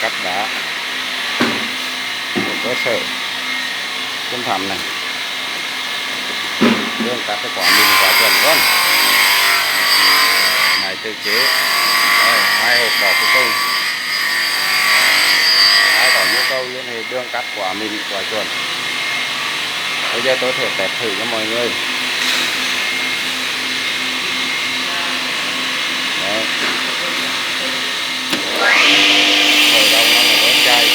cắt đá của cơ sở Xuân Thắm này. Đường cắt cái quả mìn quả chuẩn luôn. Máy tự chế. Đây, 2 hộp đỏ cuối cùng. Ai có nhu cầu liên hệ đường cắt quả mìn quả chuẩn. Bây giờ tôi sẽ test thử cho mọi người. Đấy. Khởi động nó là lớn chai.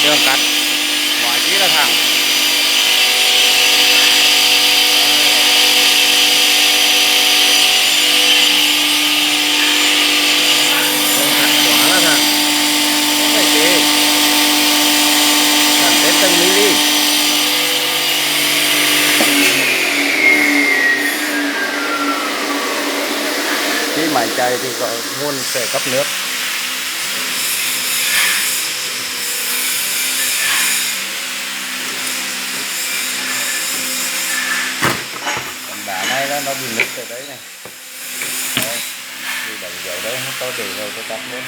Đường cắt mọi chi là thẳng. Đường cắt quá là thẳng, không phải chế thẳng đến từng mm. Khi máy chạy thì có nguồn sẽ cấp nước. Đá này nó bị nứt ở đấy này. Đấy, bị đánh dấu đấy, tôi để rồi tôi cắt luôn.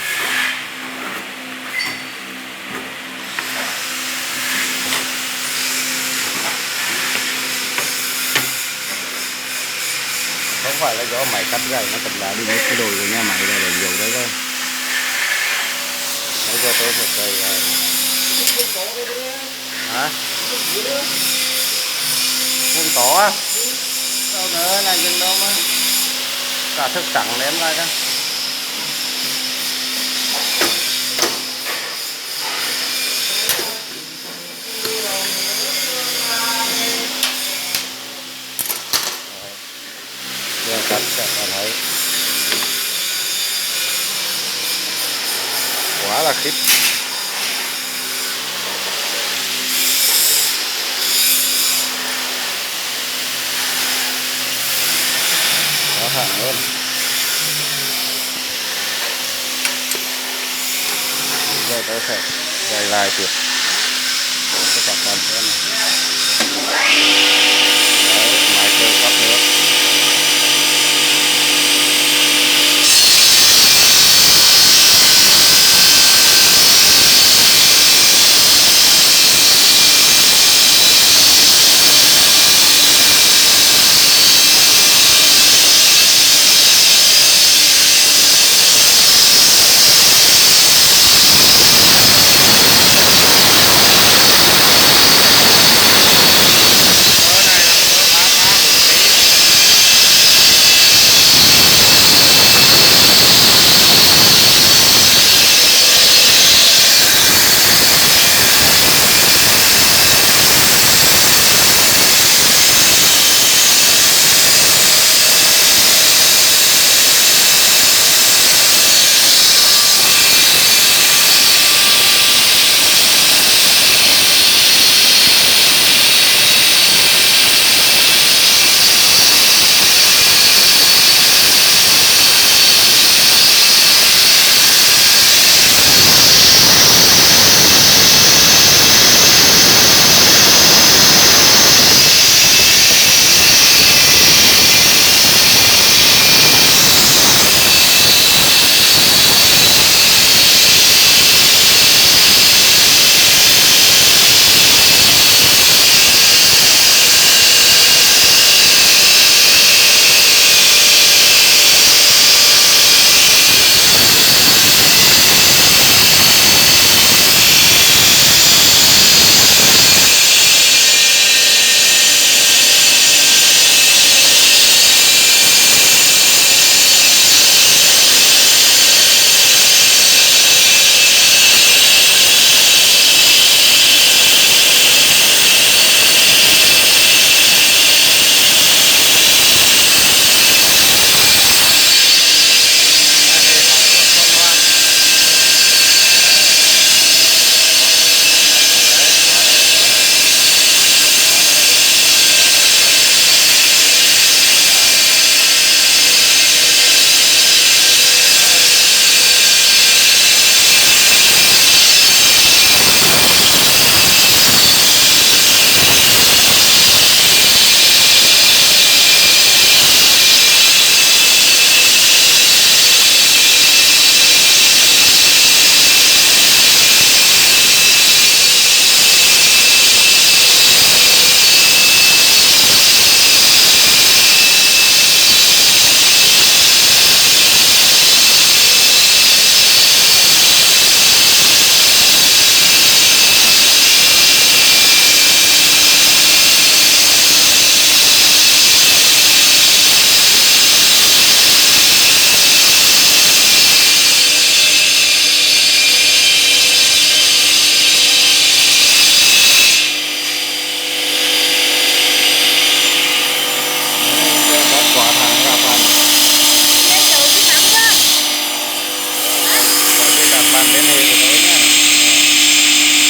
Không phải là do máy cắt gãy, nó cầm đá bị nứt cái đồi của nhà máy là đánh dấu đấy thôi. Bây giờ tôi phải cày này. Hả? Không có á? Đâu nữa là dừng đâu mà. Cả thức trắng ném lại đó. Giờ cắt các bạn thấy quá là khít. Quá thẳng luôn. Giờ tôi sẽ quay lại tiếp cho các bạn xem này.